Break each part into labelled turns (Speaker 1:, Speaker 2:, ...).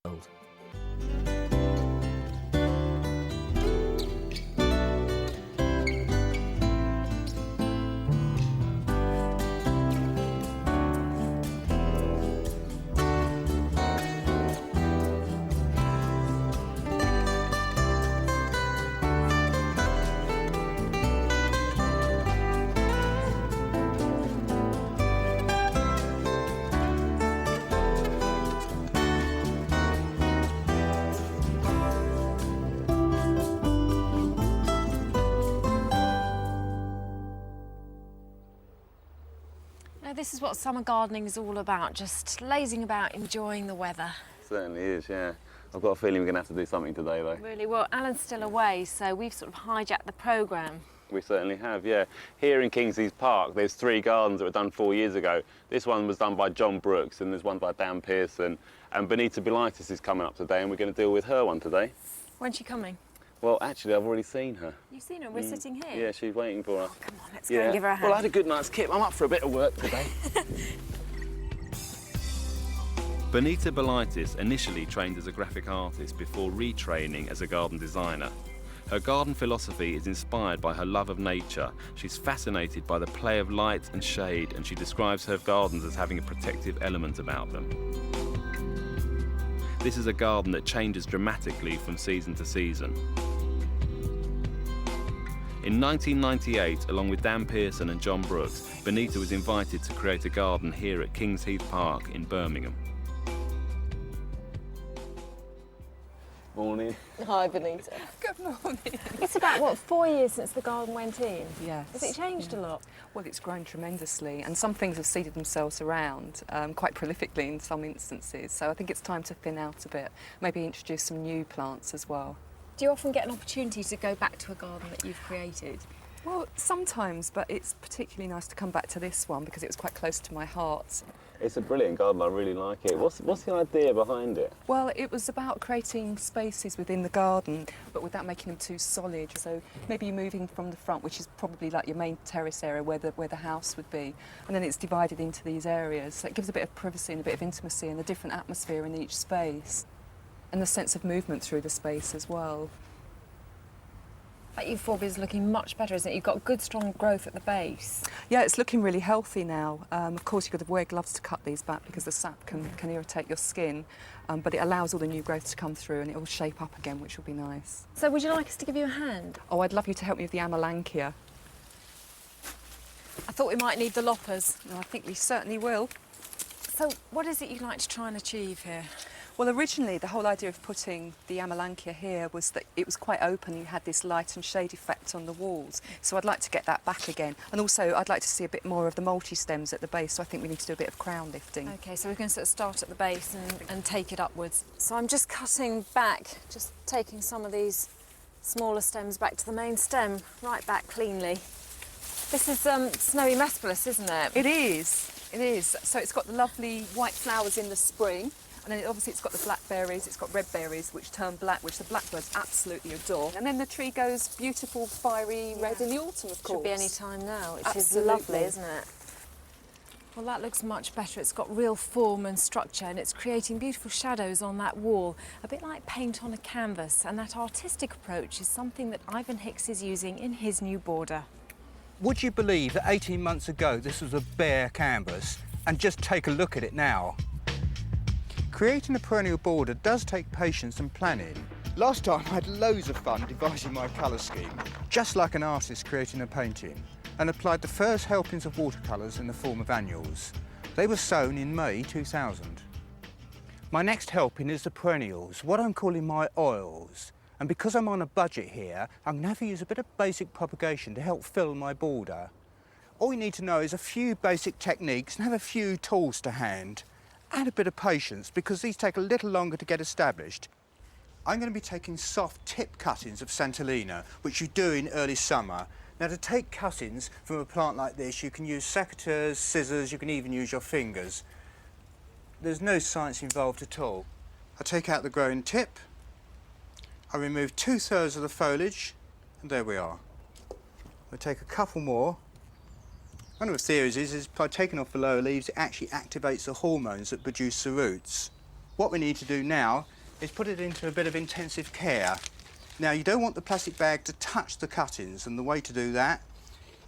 Speaker 1: world.
Speaker 2: This is what summer gardening is all about, just lazing about, enjoying the weather.
Speaker 3: Certainly is, yeah. I've got a feeling we're going to have to do something today, though.
Speaker 2: Really, well, Alan's still away, so we've sort of hijacked the programme.
Speaker 3: We certainly have, yeah. Here in Kings Heath Park, there's 3 gardens that were done 4 years ago. This one was done by John Brooks, and there's one by Dan Pearson. And Bonita Bulaitis is coming up today, and we're going to deal with her one today.
Speaker 2: When's she coming?
Speaker 3: Well, actually, I've already seen her.
Speaker 2: You've seen her? We're sitting here?
Speaker 3: Yeah, she's waiting for us.
Speaker 2: Oh, come on, let's go and give her a hand.
Speaker 3: Well, I had a good night's kip. I'm up for a bit of work today. Bonita Bulaitis initially trained as a graphic artist before retraining as a garden designer. Her garden philosophy is inspired by her love of nature. She's fascinated by the play of light and shade, and she describes her gardens as having a protective element about them. This is a garden that changes dramatically from season to season. In 1998, along with Dan Pearson and John Brooks, Bonita was invited to create a garden here at Kings Heath Park in Birmingham. Morning.
Speaker 2: Hi, Bonita.
Speaker 4: Good morning.
Speaker 2: It's about, what, 4 years since the garden went in?
Speaker 4: Yes.
Speaker 2: Has it changed a lot?
Speaker 4: Well, it's grown tremendously, and some things have seeded themselves around quite prolifically in some instances. So I think it's time to thin out a bit, maybe introduce some new plants as well.
Speaker 2: Do you often get an opportunity to go back to a garden that you've created?
Speaker 4: Well, sometimes, but it's particularly nice to come back to this one because it was quite close to my heart.
Speaker 3: It's a brilliant garden, I really like it. What's the idea behind it?
Speaker 4: Well, it was about creating spaces within the garden, but without making them too solid. So maybe you're moving from the front, which is probably like your main terrace area where the house would be, and then it's divided into these areas. So it gives a bit of privacy and a bit of intimacy and a different atmosphere in each space, and the sense of movement through the space as well.
Speaker 2: That euphorbia is looking much better, isn't it? You've got good, strong growth at the base.
Speaker 4: Yeah, it's looking really healthy now. Of course, you've got to wear gloves to cut these back because the sap can irritate your skin, but it allows all the new growth to come through and it will shape up again, which will be nice.
Speaker 2: So would you like us to give you a hand?
Speaker 4: Oh, I'd love you to help me with the Amelanchier.
Speaker 2: I thought we might need the loppers.
Speaker 4: No, I think we certainly will.
Speaker 2: So what is it you'd like to try and achieve here?
Speaker 4: Well, originally, the whole idea of putting the Amelanchier here was that it was quite open. You had this light and shade effect on the walls. So I'd like to get that back again. And also, I'd like to see a bit more of the multi-stems at the base, so I think we need to do a bit of crown lifting.
Speaker 2: OK, so we're going to sort of start at the base and take it upwards. So I'm just cutting back, just taking some of these smaller stems back to the main stem, right back cleanly. This is snowy Mespelis, isn't it?
Speaker 4: It is. It is. So it's got the lovely white flowers in the spring. And then obviously it's got the blackberries, it's got red berries which turn black, which the blackbirds absolutely adore. And then the tree goes beautiful fiery red in the autumn, of course.
Speaker 2: Should be any time now, which
Speaker 4: Absolutely.
Speaker 2: is lovely, isn't it? Well, that looks much better. It's got real form and structure, and it's creating beautiful shadows on that wall, a bit like paint on a canvas. And that artistic approach is something that Ivan Hicks is using in his new border.
Speaker 1: Would you believe that 18 months ago this was a bare canvas, and just take a look at it now? Creating a perennial border does take patience and planning. Last time I had loads of fun devising my colour scheme, just like an artist creating a painting, and applied the first helpings of watercolours in the form of annuals. They were sown in May 2000. My next helping is the perennials, what I'm calling my oils. And because I'm on a budget here, I'm going to have to use a bit of basic propagation to help fill my border. All you need to know is a few basic techniques and have a few tools to hand. And a bit of patience, because these take a little longer to get established. I'm going to be taking soft tip cuttings of Santolina, which you do in early summer. Now, to take cuttings from a plant like this, you can use secateurs, scissors, you can even use your fingers. There's no science involved at all. I take out the growing tip, I remove 2/3 of the foliage, and there we are. We'll take a couple more. One of the theories is by taking off the lower leaves, it actually activates the hormones that produce the roots. What we need to do now is put it into a bit of intensive care. Now, you don't want the plastic bag to touch the cuttings, and the way to do that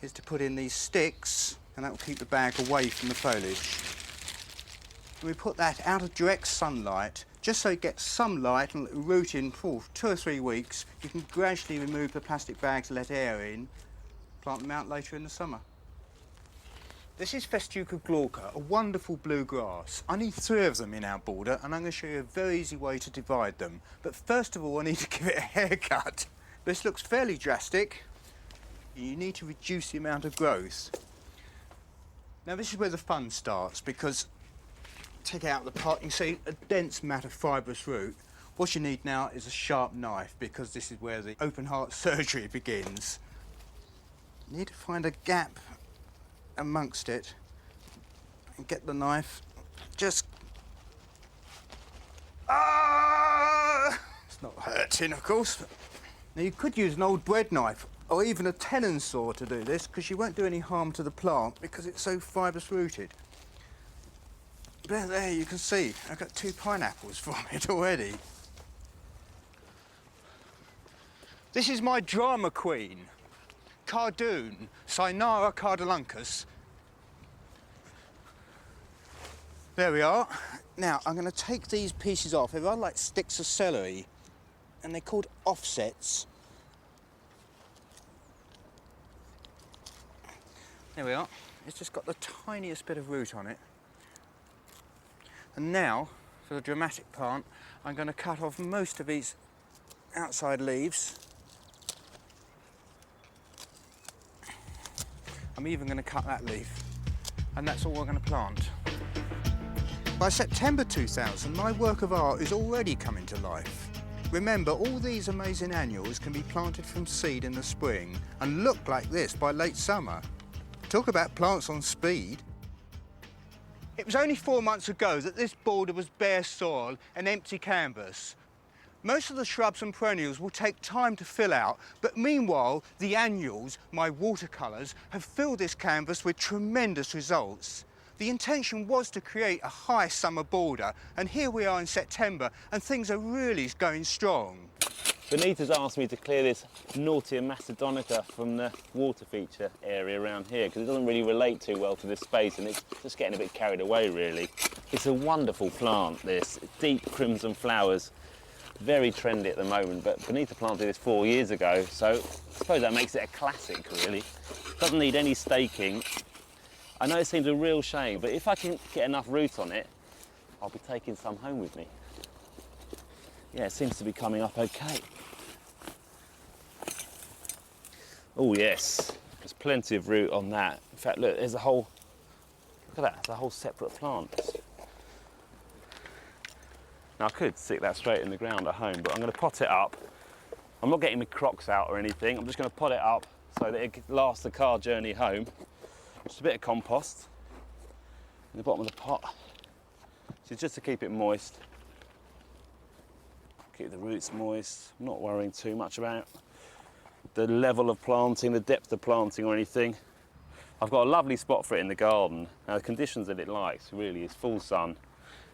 Speaker 1: is to put in these sticks, and that will keep the bag away from the foliage. And we put that out of direct sunlight, just so it gets some light and let it root in for 2 or 3 weeks. You can gradually remove the plastic bag to let air in, plant them out later in the summer. This is Festuca glauca, a wonderful blue grass. I need 3 of them in our border, and I'm going to show you a very easy way to divide them. But first of all, I need to give it a haircut. This looks fairly drastic. You need to reduce the amount of growth. Now, this is where the fun starts, because take out the pot, you can see a dense mat of fibrous root. What you need now is a sharp knife, because this is where the open heart surgery begins. You need to find a gap amongst it and get the knife just... It's not hurting, of course. Now, you could use an old bread knife or even a tenon saw to do this, because you won't do any harm to the plant because it's so fibrous rooted. But there you can see, I've got 2 pineapples from it already. This is my drama queen, Cardoon, Cynara cardaluncus. There we are. Now, I'm going to take these pieces off. They're rather like sticks of celery, and they're called offsets. There we are. It's just got the tiniest bit of root on it. And now, for the dramatic part, I'm going to cut off most of these outside leaves. I'm even going to cut that leaf, and that's all we're going to plant. By September 2000, my work of art is already coming to life. Remember, all these amazing annuals can be planted from seed in the spring and look like this by late summer. Talk about plants on speed. It was only 4 months ago that this border was bare soil and empty canvas. Most of the shrubs and perennials will take time to fill out, but meanwhile, the annuals, my watercolours, have filled this canvas with tremendous results. The intention was to create a high summer border, and here we are in September, and things are really going strong.
Speaker 3: Bonita's asked me to clear this Naughtia macedonica from the water feature area around here, because it doesn't really relate too well to this space, and it's just getting a bit carried away, really. It's a wonderful plant, this. Deep crimson flowers. Very trendy at the moment, but Bonita planted this 4 years ago, so I suppose that makes it a classic, really. Doesn't need any staking. I know it seems a real shame, but if I can get enough root on it, I'll be taking some home with me. Yeah, it seems to be coming up okay. Oh yes, there's plenty of root on that. In fact, look, there's a whole, look at that, it's a whole separate plant. Now I could stick that straight in the ground at home, but I'm going to pot it up. I'm not getting my crocks out or anything, I'm just going to pot it up so that it lasts the car journey home. Just a bit of compost in the bottom of the pot. So just to keep it moist. Keep the roots moist, I'm not worrying too much about the level of planting, the depth of planting or anything. I've got a lovely spot for it in the garden. Now the conditions that it likes really is full sun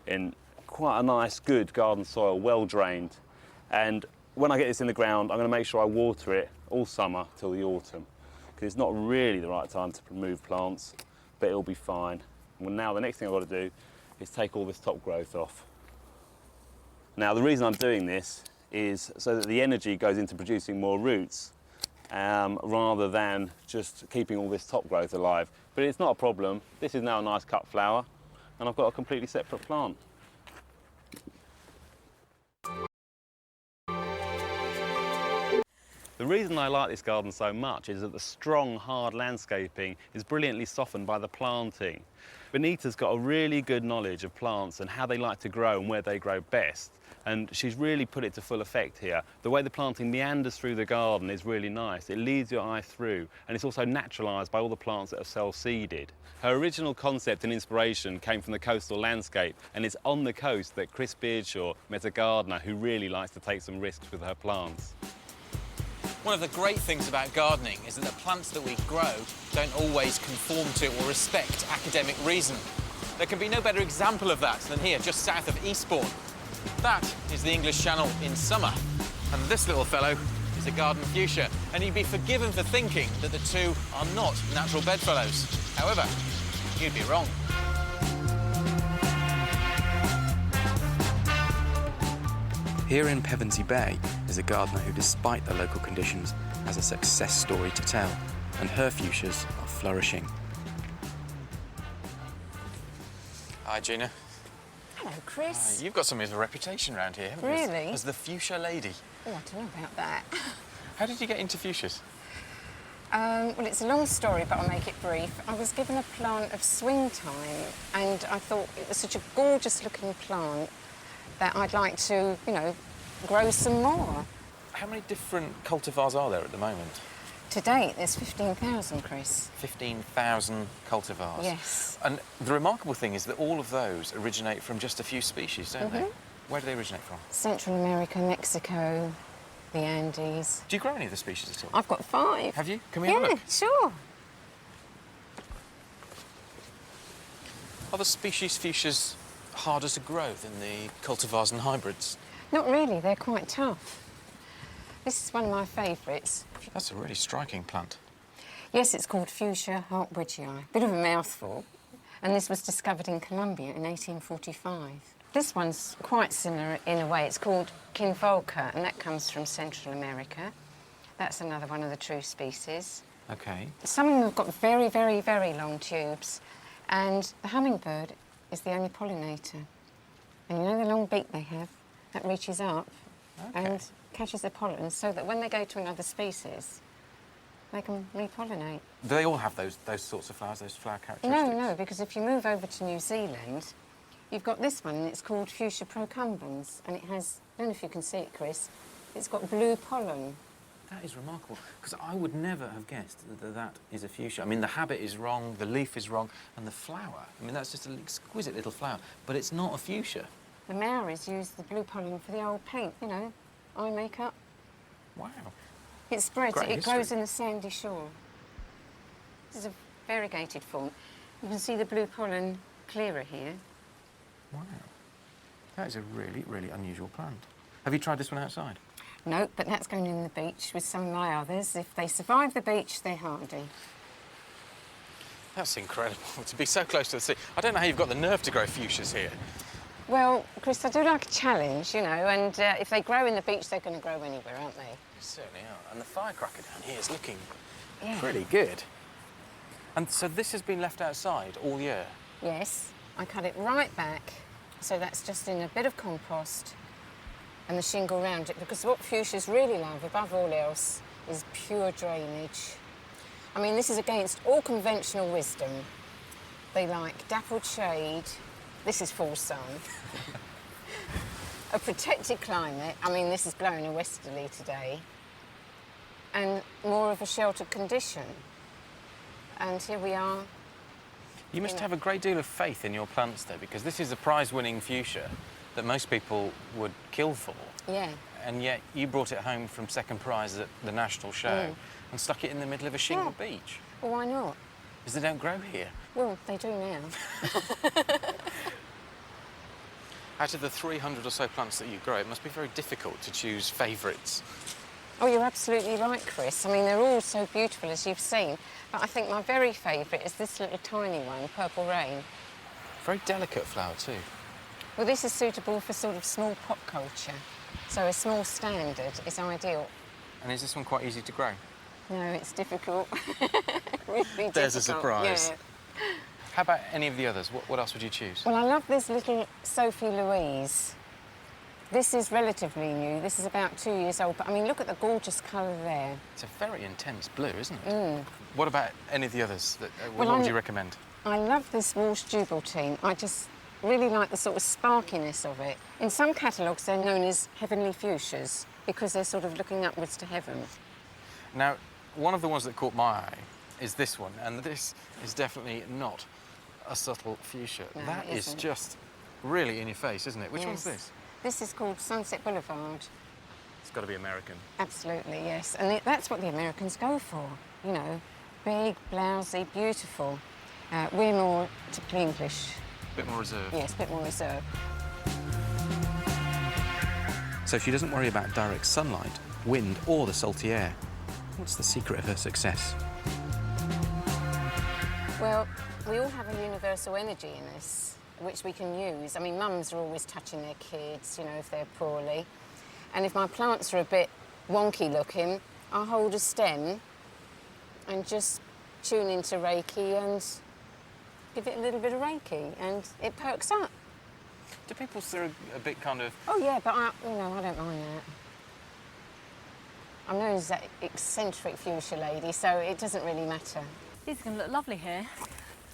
Speaker 3: in quite a nice, good garden soil, well drained. And when I get this in the ground, I'm going to make sure I water it all summer till the autumn, because it's not really the right time to remove plants, but it'll be fine. Well, now the next thing I've got to do is take all this top growth off. Now the reason I'm doing this is so that the energy goes into producing more roots rather than just keeping all this top growth alive. But it's not a problem. This is now a nice cut flower, and I've got a completely separate plant. The reason I like this garden so much is that the strong, hard landscaping is brilliantly softened by the planting. Bonita's got a really good knowledge of plants and how they like to grow and where they grow best. And she's really put it to full effect here. The way the planting meanders through the garden is really nice. It leads your eye through, and it's also naturalised by all the plants that are self-seeded. Her original concept and inspiration came from the coastal landscape, and it's on the coast that Chris Beardshaw met a gardener who really likes to take some risks with her plants.
Speaker 5: One of the great things about gardening is that the plants that we grow don't always conform to or respect academic reason. There can be no better example of that than here, just south of Eastbourne, That is the English Channel in summer, and this little fellow is a garden fuchsia, and you'd be forgiven for thinking that the two are not natural bedfellows. However, you'd be wrong.
Speaker 6: Here in Pevensey Bay is a gardener who, despite the local conditions, has a success story to tell, and her fuchsias are flourishing.
Speaker 5: Hi, Gina.
Speaker 7: Hello, Chris.
Speaker 5: You've got something of a reputation around here, haven't you?
Speaker 7: Really?
Speaker 5: As the fuchsia lady.
Speaker 7: Oh, I don't know about that.
Speaker 5: How did you get into fuchsias?
Speaker 7: Well, it's a long story, but I'll make it brief. I was given a plant of swing time, and I thought it was such a gorgeous-looking plant that I'd like to, you know, grow some more.
Speaker 5: How many different cultivars are there at the moment?
Speaker 7: To date, there's 15,000, Chris.
Speaker 5: 15,000 cultivars.
Speaker 7: Yes.
Speaker 5: And the remarkable thing is that all of those originate from just a few species, don't they? Where do they originate from?
Speaker 7: Central America, Mexico, the Andes.
Speaker 5: Do you grow any of the species at all?
Speaker 7: I've got 5.
Speaker 5: Have you? Can we have a
Speaker 7: Yeah,
Speaker 5: look?
Speaker 7: sure.
Speaker 5: Are the species fuchsias harder to grow than the cultivars and hybrids?
Speaker 7: Not really, they're quite tough. This is one of my favourites.
Speaker 5: That's a really striking plant.
Speaker 7: Yes, it's called Fuchsia hartwigii. Bit of a mouthful. And this was discovered in Colombia in 1845. This one's quite similar in a way. It's called Kinvolca, and that comes from Central America. That's another one of the true species.
Speaker 5: OK.
Speaker 7: Some of them have got very, very, very long tubes, and the hummingbird is the only pollinator. And you know the long beak they have? That reaches up and catches the pollen so that when they go to another species, they can repollinate.
Speaker 5: Do they all have those sorts of flowers, those flower
Speaker 7: No,
Speaker 5: characteristics?
Speaker 7: no, because if you move over to New Zealand, you've got this one, and it's called Fuchsia procumbens, and it has, I don't know if you can see it, Chris, it's got blue pollen.
Speaker 5: That is remarkable, because I would never have guessed that that is a fuchsia. I mean, the habit is wrong, the leaf is wrong, and the flower, I mean, that's just an exquisite little flower, but it's not a fuchsia.
Speaker 7: The Maoris use the blue pollen for the old paint, you know, eye makeup.
Speaker 5: Wow.
Speaker 7: It spreads,
Speaker 5: Great
Speaker 7: it grows
Speaker 5: history.
Speaker 7: in the sandy shore. This is a variegated form. You can see the blue pollen clearer here.
Speaker 5: Wow. That is a really, really unusual plant. Have you tried this one outside?
Speaker 7: No, but that's going in the beach with some of my others. If they survive the beach, they're hardy.
Speaker 5: That's incredible, to be so close to the sea. I don't know how you've got the nerve to grow fuchsias here.
Speaker 7: Well, Chris, I do like a challenge, you know, and if they grow in the beach, they're going to grow anywhere, aren't they?
Speaker 5: They certainly are. And the firecracker down here is looking
Speaker 7: Yeah.
Speaker 5: pretty good. And so this has been left outside all year?
Speaker 7: Yes, I cut it right back, so that's just in a bit of compost and the shingle round it, because what fuchsias really love, above all else, is pure drainage. I mean, this is against all conventional wisdom. They like dappled shade. This is full sun. A protected climate. I mean, this is blowing a westerly today. And more of a sheltered condition. And here we are.
Speaker 5: You must have a great deal of faith in your plants, though, because this is a prize-winning fuchsia that most people would kill for.
Speaker 7: Yeah.
Speaker 5: And yet you brought it home from second prize at the national show and stuck it in the middle of a shingle beach.
Speaker 7: Well, why not?
Speaker 5: Because they don't grow here.
Speaker 7: Well, they do now.
Speaker 5: Out of the 300 or so plants that you grow, it must be very difficult to choose favourites.
Speaker 7: Oh, you're absolutely right, Chris. I mean, they're all so beautiful, as you've seen. But I think my very favourite is this little tiny one, Purple Rain.
Speaker 5: Very delicate flower, too.
Speaker 7: Well, this is suitable for sort of small pot culture. So a small standard is ideal.
Speaker 5: And is this one quite easy to grow?
Speaker 7: No, it's difficult. Really difficult.
Speaker 5: There's a surprise.
Speaker 7: Yeah.
Speaker 5: How about any of the others? What else would you choose?
Speaker 7: Well, I love this little Sophie Louise. This is relatively new. This is about 2 years old, but I mean, look at the gorgeous colour there.
Speaker 5: It's a very intense blue, isn't it? What about any of the others? What
Speaker 7: Well,
Speaker 5: would you recommend?
Speaker 7: I love this Walsh Jubaltine. I just really like the sort of sparkiness of it. In some catalogues, they're known as heavenly fuchsias because they're sort of looking upwards to heaven.
Speaker 5: Now, one of the ones that caught my eye is this one, and this is definitely not a subtle fuchsia.
Speaker 7: No,
Speaker 5: That
Speaker 7: it
Speaker 5: is
Speaker 7: isn't.
Speaker 5: just really in your face, isn't it? Which one's
Speaker 7: Yes.
Speaker 5: this?
Speaker 7: This is called Sunset Boulevard.
Speaker 5: It's got to be American.
Speaker 7: Absolutely, yes. And that's what the Americans go for, you know. Big, blousy, beautiful. We're more typically English.
Speaker 5: A bit more reserved.
Speaker 7: Yes, a bit more reserved.
Speaker 6: So she doesn't worry about direct sunlight, wind or the salty air. What's the secret of her success?
Speaker 7: Well, we all have a universal energy in us, which we can use. I mean, mums are always touching their kids, you know, if they're poorly. And if my plants are a bit wonky looking, I'll hold a stem and just tune into Reiki and give it a little bit of Reiki, and it perks up.
Speaker 5: Do people still a bit kind of...
Speaker 7: Oh, yeah, but I don't mind that. I'm known as that eccentric fuchsia lady, so it doesn't really matter.
Speaker 2: These are going to look lovely here.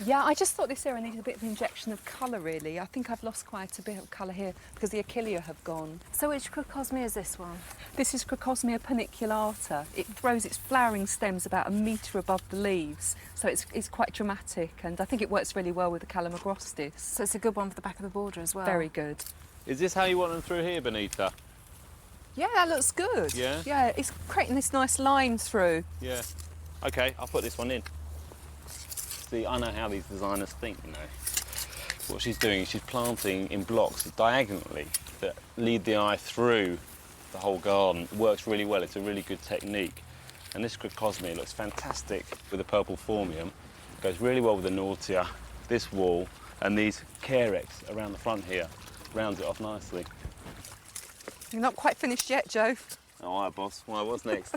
Speaker 4: Yeah, I just thought this area needed a bit of injection of colour, really. I think I've lost quite a bit of colour here because the achillea have gone.
Speaker 2: So which Crocosmia is this one?
Speaker 4: This is Crocosmia paniculata. It throws its flowering stems about 1 metre above the leaves, so it's quite dramatic, and I think it works really well with the Calamagrostis.
Speaker 2: So it's a good one for the back of the border as well.
Speaker 4: Very good.
Speaker 3: Is this how you want them through here, Bonita?
Speaker 4: Yeah, that looks good.
Speaker 3: Yeah?
Speaker 4: Yeah, it's creating this nice line through.
Speaker 3: Yeah. OK, I'll put this one in. See, I know how these designers think, you know. What she's doing is she's planting in blocks diagonally that lead the eye through the whole garden. It works really well. It's a really good technique. And this Crocosmia looks fantastic with the purple formium. It goes really well with the Nautia, this wall, and these Carex around the front here. Rounds it off nicely.
Speaker 4: You're not quite finished yet, Joe.
Speaker 3: All right, boss. Well, what's next?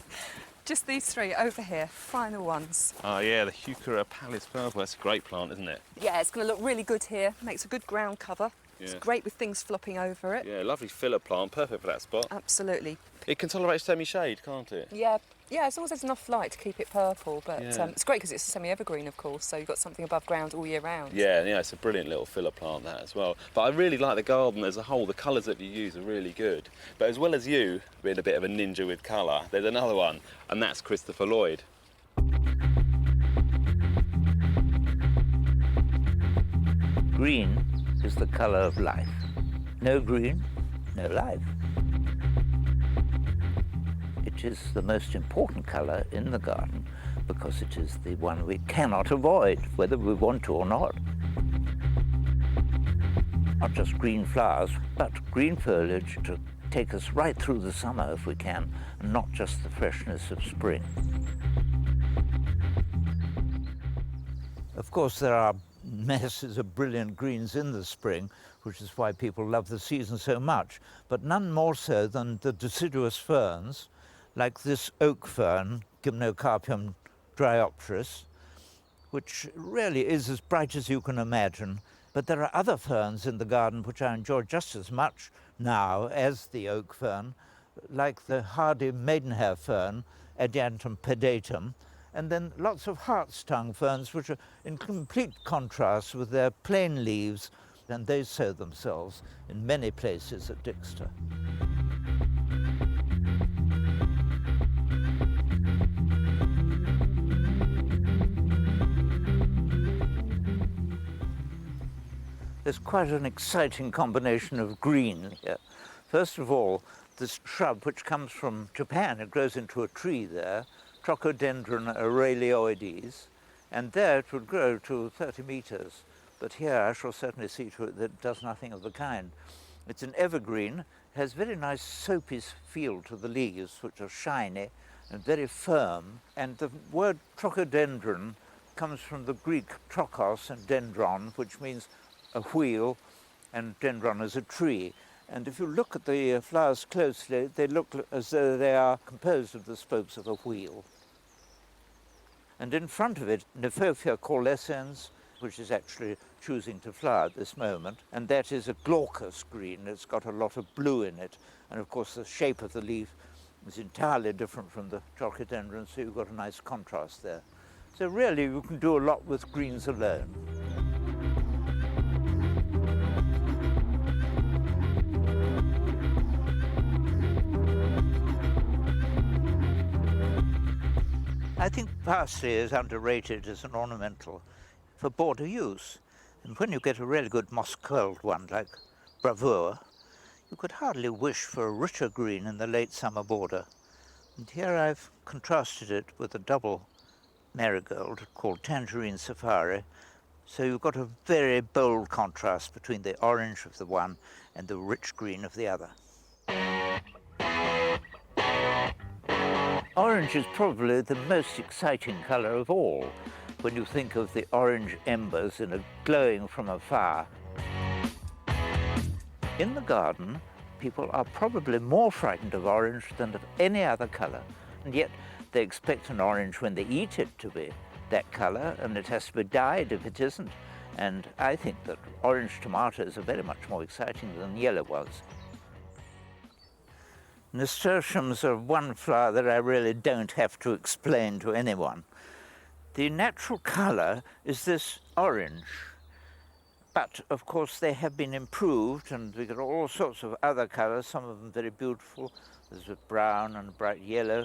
Speaker 4: Just these three over here, final ones.
Speaker 3: Oh, yeah, the Heuchera Palace Purple. That's a great plant, isn't it?
Speaker 4: Yeah, it's going to look really good here. Makes a good ground cover.
Speaker 3: Yeah.
Speaker 4: It's great with things flopping over it.
Speaker 3: Yeah, lovely filler plant. Perfect for that spot.
Speaker 4: Absolutely.
Speaker 3: It can tolerate semi-shade, can't it?
Speaker 4: Yeah, as long as there's enough light to keep it purple, but
Speaker 3: Yeah.
Speaker 4: it's great because it's a semi-evergreen, of course, so you've got something above ground all year round.
Speaker 3: Yeah, it's a brilliant little filler plant, that as well. But I really like the garden as a whole. The colours that you use are really good. But as well as you being a bit of a ninja with colour, there's another one, and that's Christopher Lloyd.
Speaker 8: Green is the colour of life. No green, no life. It is the most important colour in the garden because it is the one we cannot avoid, whether we want to or not. Not just green flowers, but green foliage to take us right through the summer if we can, and not just the freshness of spring. Of course, there are masses of brilliant greens in the spring, which is why people love the season so much, but none more so than the deciduous ferns, like this oak fern, Gymnocarpium dryopteris, which really is as bright as you can imagine. But there are other ferns in the garden which I enjoy just as much now as the oak fern, like the hardy maidenhair fern, Adiantum pedatum, and then lots of hart's tongue ferns which are in complete contrast with their plain leaves, and they sow themselves in many places at Dixter. There's quite an exciting combination of green here. First of all, this shrub which comes from Japan, it grows into a tree there, Trocodendron aurelioides, and there it would grow to 30 metres. But here I shall certainly see to it that it does nothing of the kind. It's an evergreen, has very nice soapy feel to the leaves, which are shiny and very firm. And the word Trocodendron comes from the Greek trokos and dendron, which means a wheel, and dendron is a tree. And if you look at the flowers closely, they look as though they are composed of the spokes of a wheel. And in front of it, Nephophia caulescens, which is actually choosing to flower at this moment, and that is a glaucous green. It's got a lot of blue in it, and of course the shape of the leaf is entirely different from the Trocodendron, so you've got a nice contrast there. So really you can do a lot with greens alone. I think parsley is underrated as an ornamental for border use. And when you get a really good moss-curled one like Bravoure, you could hardly wish for a richer green in the late summer border. And here I've contrasted it with a double marigold called Tangerine Safari. So you've got a very bold contrast between the orange of the one and the rich green of the other. Orange is probably the most exciting colour of all when you think of the orange embers in a glowing from a fire. In the garden, people are probably more frightened of orange than of any other colour, and yet they expect an orange when they eat it to be that colour, and it has to be dyed if it isn't. And I think that orange tomatoes are very much more exciting than yellow ones. Nasturtiums are one flower that I really don't have to explain to anyone. The natural colour is this orange, but of course they have been improved, and we get all sorts of other colours, some of them very beautiful. There's a brown and bright yellow.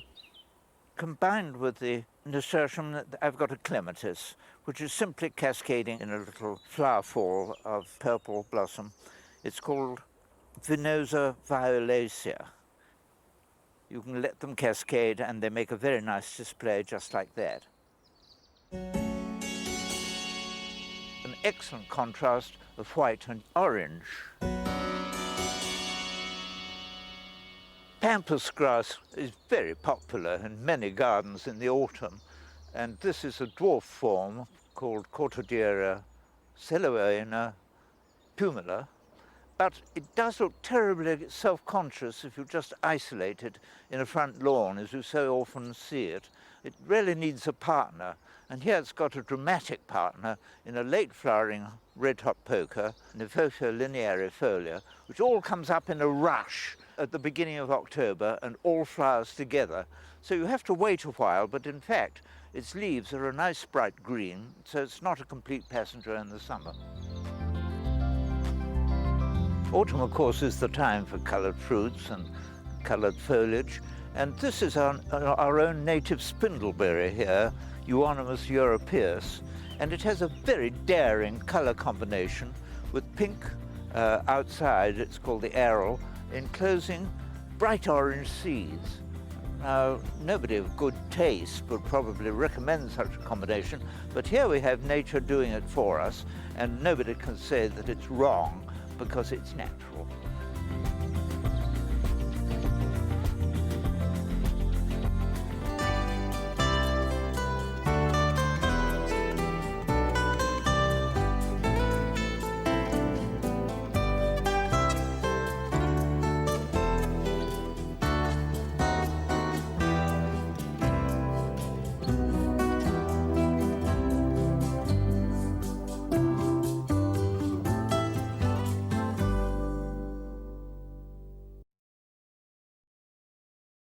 Speaker 8: Combined with the nasturtium, I've got a clematis, which is simply cascading in a little flower fall of purple blossom. It's called Venosa violacea. You can let them cascade and they make a very nice display just like that. An excellent contrast of white and orange. Pampas grass is very popular in many gardens in the autumn, and this is a dwarf form called Cortodera celoena pumila, but it does look terribly self-conscious if you just isolate it in a front lawn, as you so often see it. It really needs a partner, and here it's got a dramatic partner in a late-flowering red-hot poker, Nephofia linearifolia, which all comes up in a rush at the beginning of October and all flowers together. So you have to wait a while, but in fact its leaves are a nice bright green, so it's not a complete passenger in the summer. Autumn, of course, is the time for coloured fruits and coloured foliage, and this is our own native spindleberry here, Euonymus europaeus, and it has a very daring colour combination with pink outside, it's called the aril, enclosing bright orange seeds. Now, nobody of good taste would probably recommend such a combination, but here we have nature doing it for us, and nobody can say that it's wrong because it's natural.